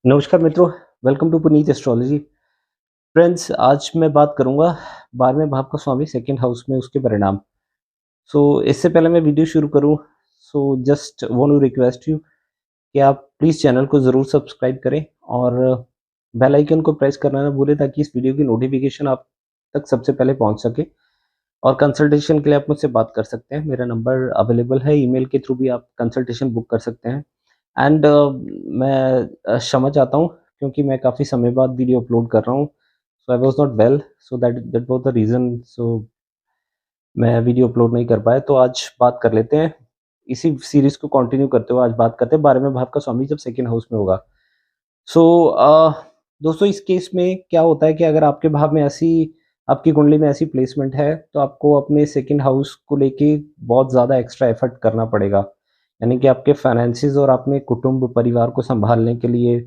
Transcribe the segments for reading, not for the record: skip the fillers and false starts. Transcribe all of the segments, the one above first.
नमस्कार मित्रों, welcome to Puneet astrology. Friends, आज मैं बात करूंगा 12वें भाव का स्वामी सेकंड हाउस में उसके परिणाम। इससे पहले मैं वीडियो शुरू करूं, just want to request you कि आप प्लीज़ चैनल को ज़रूर सब्सक्राइब करें और बेल आइकन को प्रेस करना ना भूलें ताकि इस वीडियो की नोटिफिकेशन आप तक सबसे पहले पहुंच सके। और कंसल्टेशन के लिए आप मुझसे बात कर सकते हैं, मेरा नंबर अवेलेबल है, ईमेल के थ्रू भी आप कंसल्टेशन बुक कर सकते हैं। एंड मैं क्षमा चाहता हूँ क्योंकि मैं काफ़ी समय बाद वीडियो अपलोड कर रहा हूँ। So I was not well, so that that was the reason. मैं वीडियो अपलोड नहीं कर पाया। तो आज बात कर लेते हैं, इसी सीरीज़ को कंटिन्यू करते हुए आज बात करते हैं 12वें भाव का स्वामी जब सेकंड हाउस में होगा। सो दोस्तों, इस केस में क्या होता है कि अगर आपके भाव में ऐसी आपकी कुंडली में ऐसी प्लेसमेंट है, तो आपको अपने सेकंड हाउस को लेके बहुत ज़्यादा एक्स्ट्रा एफर्ट करना पड़ेगा। यानी कि आपके फाइनेंसेस और अपने कुटुंब परिवार को सँभालने के लिए,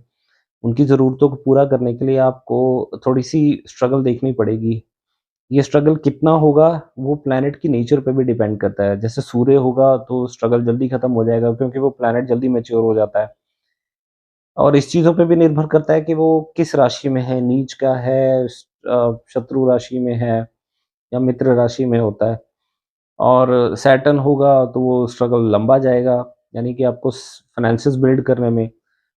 उनकी ज़रूरतों को पूरा करने के लिए आपको थोड़ी-सी स्ट्रगल देखनी पड़ेगी। ये स्ट्रगल कितना होगा, वो प्लैनेट की नेचर पे भी डिपेंड करता है। जैसे सूर्य होगा तो स्ट्रगल जल्दी खत्म हो जाएगा क्योंकि वो प्लैनेट जल्दी मैच्योर हो जाता है। और इस चीज़ों पे भी निर्भर करता है कि वो किस राशि में है, नीच का है, शत्रु राशि में है या मित्र राशि में होता है। और सैटर्न होगा तो वो स्ट्रगल लंबा जाएगा, यानी कि आपको फाइनेंसेस बिल्ड करने में।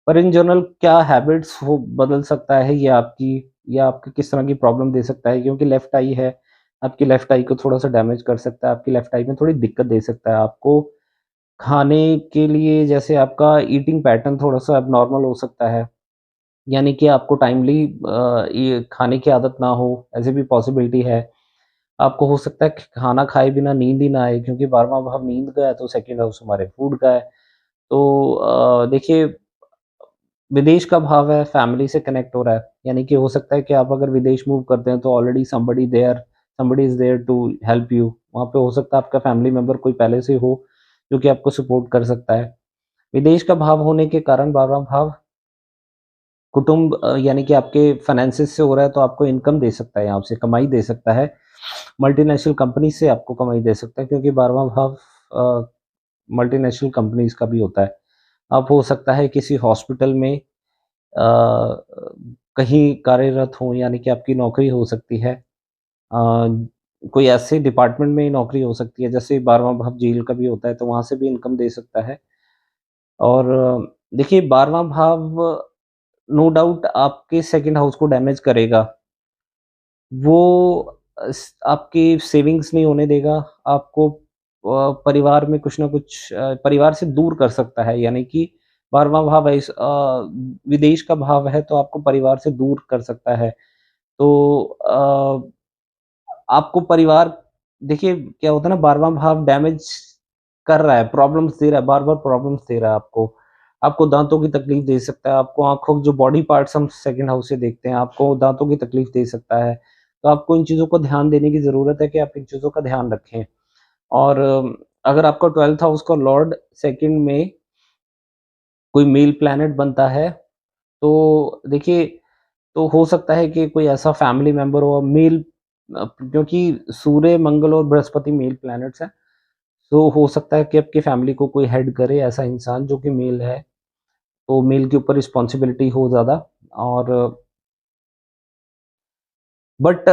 पर इन जनरल क्या हैबिट्स वो बदल सकता है, ये आपकी या आपकी किस तरह की प्रॉब्लम दे सकता है, क्योंकि लेफ्ट आई है, आपकी लेफ्ट आई को थोड़ा-सा डैमेज कर सकता है, आपकी लेफ्ट आई में थोड़ी दिक्कत दे सकता है। आपको खाने के लिए जैसे आपका ईटिंग पैटर्न थोड़ा-सा एबनॉर्मल हो सकता है, यानी कि आपको टाइमली ये खाने की आदत ना हो, ऐसी भी पॉसिबिलिटी है। आपको हो सकता है कि खाना खाए बिना नींद ही ना आए, क्योंकि 12वाँ भाव नींद का है तो सेकंड हाउस हमारे फूड का है। तो देखिए, विदेश का भाव है, फैमिली से कनेक्ट हो रहा है, यानी कि हो सकता है कि आप अगर विदेश मूव करते हैं तो already somebody is there to help you. वहाँ पे हो सकता है आपका फैमिली मेंबर कोई पहले से हो, जो कि आपको सपोर्ट कर सकता है। विदेश का भाव होने के कारण 12वाँ भाव कुटुंब यानी कि आपके फाइनेंसेस से हो रहा है, तो आपको इनकम दे सकता है, यहाँ से कमाई दे सकता है। मल्टीनेशनल कंपनी से आपको कमाई दे सकता है, क्योंकि 12वाँ भाव मल्टीनेशनल कंपनीज़ का भी होता है। अब हो सकता है किसी हॉस्पिटल में कहीं कार्यरत हों, यानी कि आपकी नौकरी हो सकती है। कोई ऐसे डिपार्टमेंट में नौकरी हो सकती है, जैसे 12वाँ भाव जेल का भी होता है, तो वहाँ से भी इनकम दे सकता है। और देखिए, 12वाँ भाव नो डाउट आपके सेकंड हाउस को डैमेज करेगा। वो आपकी सेविंग्स नहीं होने देगा, आपको परिवार में कुछ न कुछ परिवार से दूर कर सकता है, यानी कि 12वाँ भाव विदेश का भाव है, तो आपको परिवार से दूर कर सकता है। तो आपको परिवार देखिए क्या होता है ना, 12वाँ भाव डैमेज कर रहा है, प्रॉब्लम्स दे रहा है, बार-बार प्रॉब्लम्स दे रहा है आपको। आपको दाँतों की तकलीफ दे सकता है, आपको आँखों जो बॉडी पार्ट्स हम सेकंड हाउस से देखते हैं, आपको दाँतों की तकलीफ दे सकता है। तो आपको इन चीज़ों को ध्यान देने की ज़रूरत है कि आप इन चीज़ों का ध्यान रखें। और अगर आपका 12th हाउस का लॉर्ड सेकंड में कोई मेल प्लैनेट बनता है, तो देखिए, तो हो सकता है कि कोई ऐसा फैमिली मेंबर हो मेल, क्योंकि सूर्य, मंगल और बृहस्पति मेल प्लैनेट्स हैं, तो हो सकता है कि आपकी फैमिली को कोई हेड करे ऐसा इंसान जो कि मेल है, तो मेल के ऊपर रिस्पॉन्सिबिलिटी हो ज़्यादा। और बट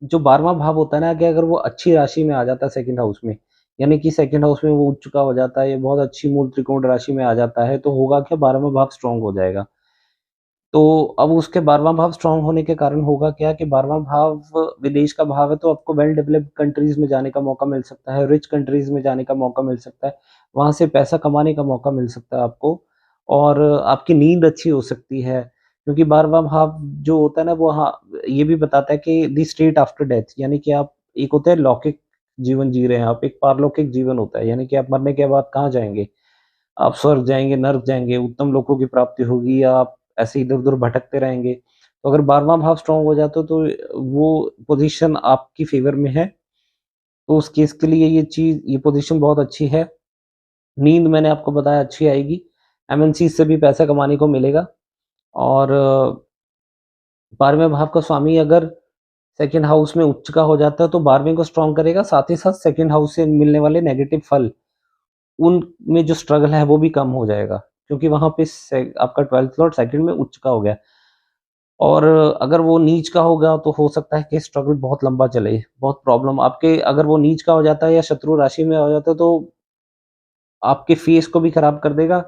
जो 12वाँ भाव होता है ना, कि अगर वो अच्छी राशि में आ जाता है सेकंड हाउस में, यानी कि सेकंड हाउस में वो उच्च का हो जाता है, ये बहुत अच्छी मूल त्रिकोण राशि में आ जाता है, तो होगा क्या, 12वाँ भाव स्ट्रॉन्ग हो जाएगा। तो अब उसके 12वाँ भाव स्ट्रॉन्ग होने के कारण होगा क्या कि 12वाँ भाव विदेश का भाव है, तो आपको वेल डेवलप्ड कंट्रीज़ में जाने का मौका मिल सकता है, रिच कंट्रीज़ में जाने का मौका मिल सकता है, वहाँ से पैसा कमाने का मौका मिल सकता है आपको। और आपकी नींद अच्छी हो सकती है, क्योंकि 12वाँ भाव जो होता है ना, वो हाँ, ये भी बताता है कि द स्टेट आफ्टर डेथ, यानी कि आप, एक होता है लौकिक जीवन जी रहे हैं आप, एक पारलौकिक जीवन होता है, यानी कि आप मरने के बाद कहाँ जाएँगे? आप स्वर्ग जाएँगे, नर्क जाएँगे, उत्तम लोकों की प्राप्ति होगी, या आप ऐसे इधर-उधर भटकते रहेंगे। तो अगर 12वाँ भाव स्ट्रॉन्ग हो जाता है, तो वो पोज़ीशन आपकी फ़ेवर में है, तो उस केस के लिए ये पोज़ीशन बहुत अच्छी है। नींद मैंने आपको बताया अच्छी आएगी, एमएनसीज़ से भी पैसा कमाने को मिलेगा। और 12वें भाव का स्वामी अगर सेकंड हाउस में उच्च का हो जाता है, तो 12वें को स्ट्रॉन्ग करेगा, साथ ही साथ सेकंड हाउस से मिलने वाले नेगेटिव फल, उनमें जो स्ट्रगल है वो भी कम हो जाएगा। क्योंकि वहाँ पे आपका 12th लॉर्ड सेकंड में उच्च का हो गया। और अगर वो नीच का होगा तो हो सकता है कि स्ट्रगल बहुत लंबा चले, बहुत प्रॉब्लम आपके, अगर वो नीच का हो जाता है या शत्रु राशि में हो जाता है तो आपके फेस को भी खराब कर देगा,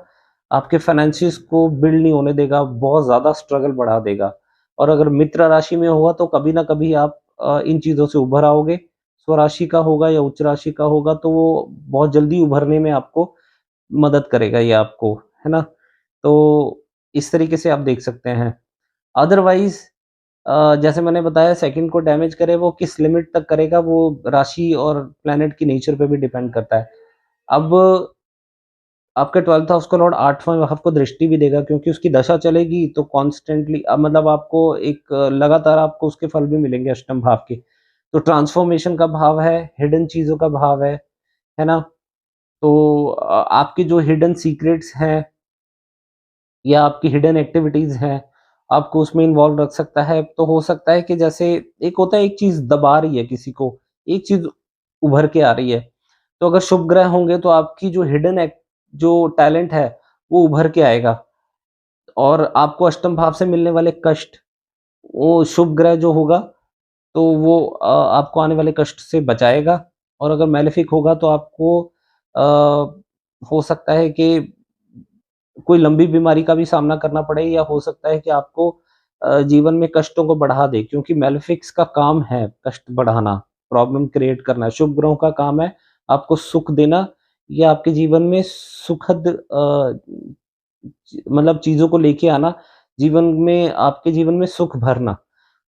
आपके फाइनेंसिस को बिल्ड नहीं होने देगा, बहुत ज़्यादा स्ट्रगल बढ़ा देगा। और अगर मित्र राशि में होगा तो कभी न कभी आप इन चीज़ों से उभर आओगे। स्वराशि का होगा या उच्च राशि का होगा तो वो बहुत जल्दी उभरने में आपको मदद करेगा ये आपको, है ना? तो इस तरीके से आप देख सकते हैं। अदरवाइज़ जैसे मैंने बताया सेकंड को डैमेज करे वो किस लिमिट तक करेगा वो राशि और प्लैनेट की नेचर पे भी डिपेंड करता है। अब आपके 12th हाउस का लॉर्ड 8वाँ भाव को दृष्टि भी देगा क्योंकि उसकी दशा चलेगी तो कॉन्स्टेंटली मतलब आपको एक लगातार आपको उसके फल भी मिलेंगे अष्टम भाव के। तो ट्रांसफॉर्मेशन का भाव है, हिडन चीज़ों का भाव है ना? तो आपके जो हिडन सीक्रेट्स हैं या आपकी हिडन एक्टिविटीज़ हैं, आपको उसमें इन्वॉल्व रख सकता है। तो हो सकता है कि जैसे एक होता है एक चीज़ दबा रही है किसी को, एक चीज़ उभर के आ रही है। तो अगर शुभ ग्रह होंगे तो आपकी जो हिडन जो टैलेंट है, वो उभर के आएगा और आपको अष्टम भाव से मिलने वाले कष्ट, वो शुभ ग्रह जो होगा, तो वो आपको आने वाले कष्ट से बचाएगा और अगर मैलेफिक होगा तो आपको हो सकता है कि कोई लंबी बीमारी का भी सामना करना पड़े या हो सकता है कि आपको जीवन में कष्टों को बढ़ा दे क्योंकि मैलेफिक्स का काम है कष्ट बढ़ाना, प्रॉब्लम क्रिएट करना। शुभ ग्रहों का काम है आपको सुख देना या आपके जीवन में सुखद मतलब चीज़ों को लेके आना, जीवन में आपके जीवन में सुख भरना।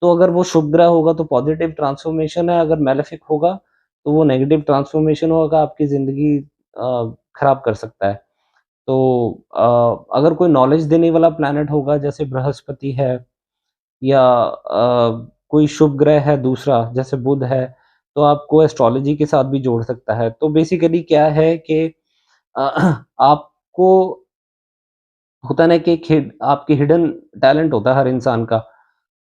तो अगर वो शुभ ग्रह होगा तो पॉजिटिव ट्रांसफॉर्मेशन है, अगर मैलेफिक होगा तो वो नेगेटिव ट्रांसफॉर्मेशन होगा, आपकी ज़िंदगी खराब कर सकता है। तो अगर कोई नॉलेज देने वाला प्लैनेट होगा जैसे बृहस्पति है या कोई शुभ ग्रह है दूसरा जैसे बुध है, तो आपको एस्ट्रोलॉजी के साथ भी जोड़ सकता है। तो बेसिकली क्या है कि आपको होता है ना कि एक आपकी हिडन टैलेंट होता है हर इंसान का,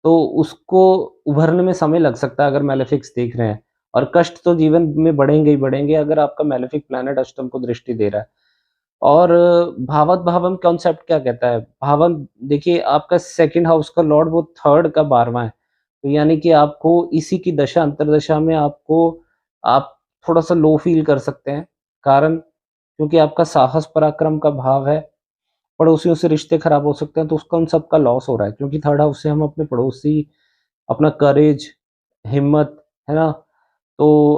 तो उसको उभरने में समय लग सकता है अगर मैलेफिक्स देख रहे हैं और कष्ट तो जीवन में बढ़ेंगे ही बढ़ेंगे अगर आपका मैलेफिक प्लैनेट अष्टम को दृष्टि दे रहा है। और भावत भावम कॉन्सेप्ट क्या कहता है? भावन देखिए आपका सेकंड हाउस का लॉर्ड वो थर्ड का 12वाँ है। तो यानी कि आपको इसी की दशा अंतर्दशा में आपको आप थोड़ा-सा लो फ़ील कर सकते हैं। कारण क्योंकि आपका साहस पराक्रम का भाव है, पड़ोसियों से रिश्ते खराब हो सकते हैं तो उसका उन सब का लॉस हो रहा है क्योंकि थर्ड हाउस से हम अपने पड़ोसी, अपना करेज, हिम्मत, है ना? तो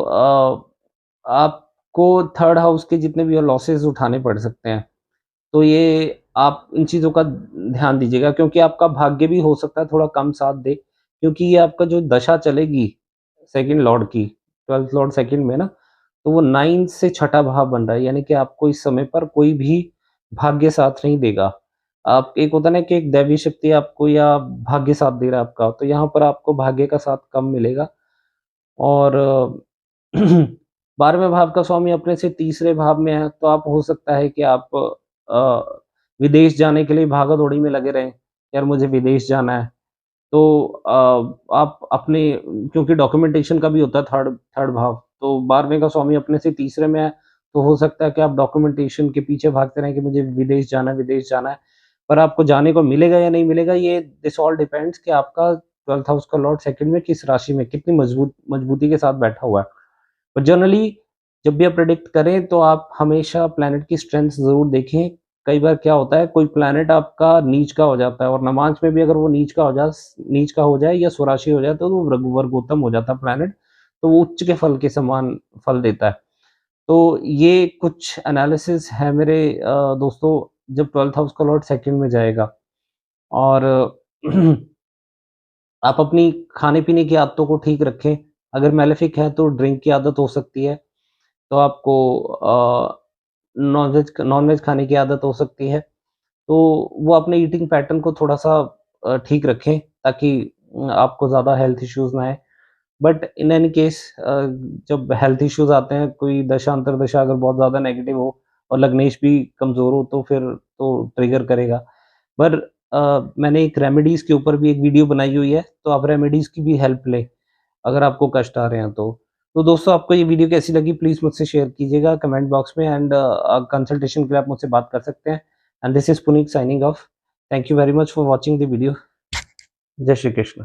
आपको थर्ड हाउस के जितने भी लॉसेस उठाने पड़ सकते हैं। तो ये आप इन चीज़ों का ध्यान दीजिएगा क्योंकि आपका भाग्य भी हो सकता है थोड़ा कम साथ दे, क्योंकि ये आपका जो दशा चलेगी सेकंड लॉर्ड की, 12th लॉर्ड सेकंड में ना, तो वो 9 से छठा भाव बन रहा है, यानी कि आपको इस समय पर कोई भी भाग्य साथ नहीं देगा। आप एक होता है ना कि एक दैवीय शक्ति आपको या भाग्य साथ दे रहा है आपका, तो यहाँ पर आपको भाग्य का साथ कम मिलेगा और 12वें भाव का स्वामी अपने से तीसरे भाव में है, तो आप हो सकता है कि आप विदेश जाने के लिए भागा-दौड़ी में लगे रहें, यार मुझे विदेश जाना है। तो आप अपने क्योंकि डॉक्यूमेंटेशन का भी होता है थर्ड थर्ड भाव, तो 12वें का स्वामी अपने से तीसरे में है, तो हो सकता है कि आप डॉक्यूमेंटेशन के पीछे भागते रहें कि मुझे विदेश जाना है, विदेश जाना है। पर आपको जाने को मिलेगा या नहीं मिलेगा ये दिस ऑल डिपेंड्स कि आपका 12th हाउस का लॉर्ड सेकंड में किस राशि में कितनी मजबूती के साथ बैठा हुआ है। पर जनरली जब भी आप प्रेडिक्ट करें तो आप हमेशा प्लैनेट की स्ट्रेंथ ज़रूर देखें। कई बार क्या होता है कोई प्लैनेट आपका नीच का हो जाता है और नमाज़ में भी अगर वो नीच का हो जाए या स्वराशि हो जाए तो वो वर्गोत्तम हो जाता है प्लैनेट, तो वो उच्च के फल के समान फल देता है। तो ये कुछ एनालिसिस है मेरे दोस्तों जब 12th हाउस का लॉर्ड सेकंड में जाएगा और आप अपनी खाने-पीने की आदतों को ठीक रखें। अगर मैलेफिक है तो ड्रिंक की आदत हो सकती है। तो आपको नॉन-वेज खाने की आदत हो सकती है। तो वो अपने ईटिंग पैटर्न को थोड़ा-सा ठीक रखें ताकि आपको ज़्यादा हेल्थ इश्यूज़ ना आएँ। बट इन एनी केस जब हेल्थ इश्यूज़ आते हैं, कोई दशा अंतर्दशा अगर बहुत ज़्यादा नेगेटिव हो और लग्नेश भी कमज़ोर हो तो फिर तो ट्रिगर करेगा। पर मैंने एक रेमेडीज़ के ऊपर भी एक वीडियो बनाई हुई है, तो आप रेमेडीज़ की भी हेल्प लें, अगर आपको कष्ट आ रहे हैं तो। तो दोस्तों आपको ये वीडियो कैसी लगी प्लीज़ मुझसे शेयर कीजिएगा कमेंट बॉक्स में एंड कंसल्टेशन के लिए आप मुझसे बात कर सकते हैं। And this is Puneet signing off. Thank you very much for watching the video. जय श्री कृष्ण।